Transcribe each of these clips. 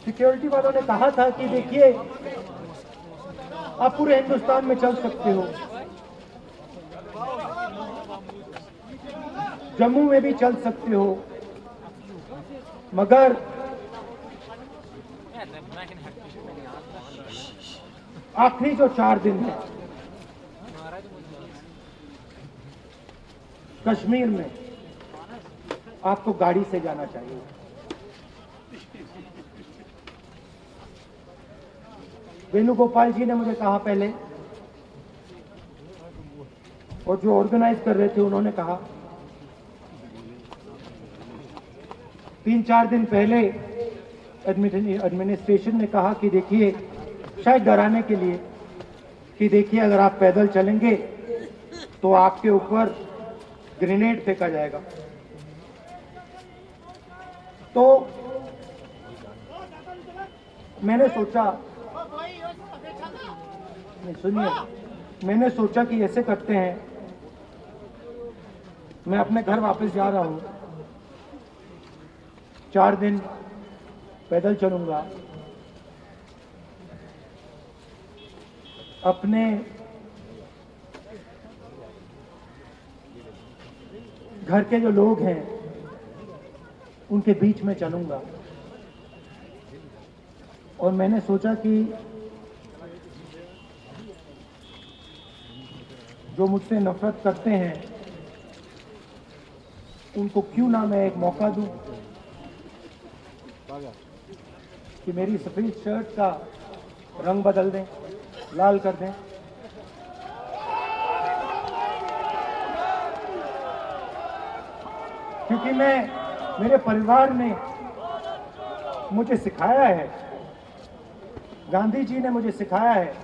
Security वालों ने कहा था कि देखिए आप पूरे हिंदुस्तान में चल सकते हो, जम्मू में भी चल सकते हो, मगर आखिरी जो 4 दिन है कश्मीर में आपको गाड़ी से जाना चाहिए। वेणुगोपाल जी ने मुझे कहा पहले, और जो ऑर्गेनाइज कर रहे थे उन्होंने कहा, 3-4 दिन पहले एडमिनिस्ट्रेशन ने कहा कि देखिए, शायद डराने के लिए, कि देखिए अगर आप पैदल चलेंगे तो आपके ऊपर ग्रेनेड फेंका जाएगा। तो मैंने सोचा, सुनिए, मैंने सोचा कि ऐसे करते हैं, मैं अपने घर वापस जा रहा हूं, 4 दिन पैदल चलूंगा, अपने घर के जो लोग हैं उनके बीच में चलूंगा। और मैंने सोचा कि जो मुझसे नफरत करते हैं उनको क्यों ना मैं एक मौका दूं कि मेरी सफेद शर्ट का रंग बदल दें, लाल कर दें। क्योंकि मेरे परिवार ने मुझे सिखाया है, गांधी जी ने मुझे सिखाया है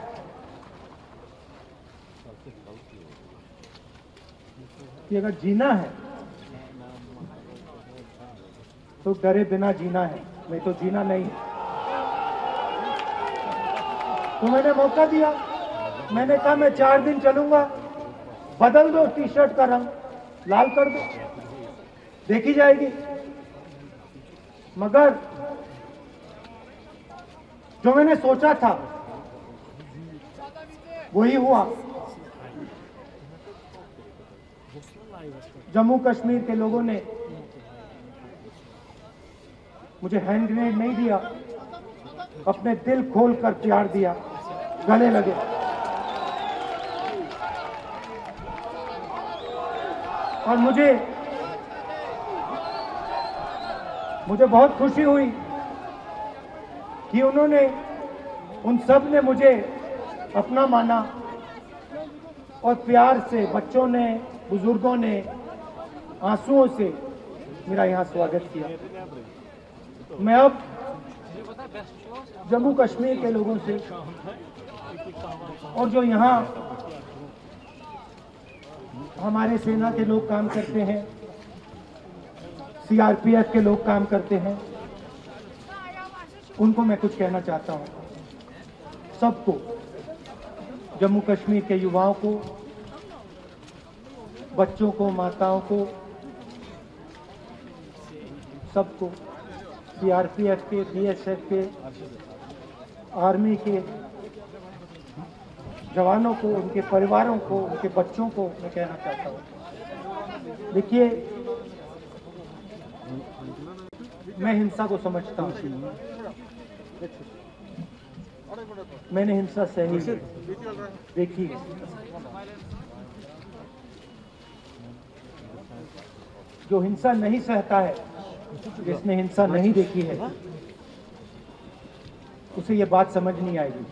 कि अगर जीना है तो डरे बिना जीना है, मैं तो जीना नहीं है। तो मैंने मौका दिया, मैंने कहा मैं 4 दिन चलूंगा, बदल दो टी शर्ट का रंग, लाल कर दो, देखी जाएगी। मगर जो मैंने सोचा था वही हुआ। जम्मू कश्मीर के लोगों ने मुझे हैंड ग्रेनेड नहीं दिया, अपने दिल खोलकर प्यार दिया, गले लगे। और मुझे बहुत खुशी हुई कि उन सब ने मुझे अपना माना, और प्यार से बच्चों ने, बुजुर्गों ने आंसुओं से मेरा यहाँ स्वागत किया। मैं अब जम्मू कश्मीर के लोगों से, और जो यहाँ हमारे सेना के लोग काम करते हैं, सीआरपीएफ के लोग काम करते हैं, उनको मैं कुछ कहना चाहता हूँ। सबको, जम्मू कश्मीर के युवाओं को, बच्चों को, माताओं को, सबको, सीआरपीएफ के, बीएसएफ के, आर्मी के जवानों को, उनके परिवारों को, उनके बच्चों को मैं कहना चाहता हूँ, देखिए मैं हिंसा को समझता हूँ, मैंने हिंसा सही देखी है। जो हिंसा नहीं सहता है, जिसने हिंसा नहीं देखी है, उसे ये बात समझ नहीं आएगी।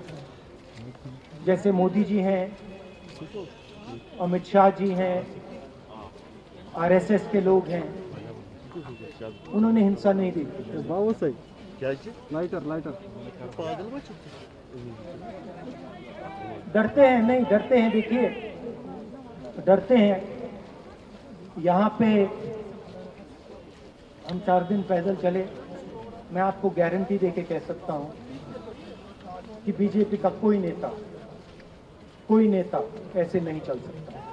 जैसे मोदी जी हैं, अमित शाह जी हैं, आरएसएस के लोग हैं, उन्होंने हिंसा नहीं देखी। डरते हैं, नहीं डरते हैं, देखिए डरते हैं। यहाँ पे हम 4 दिन पैदल चले, मैं आपको गारंटी देके कह सकता हूँ कि बीजेपी का कोई नेता ऐसे नहीं चल सकता।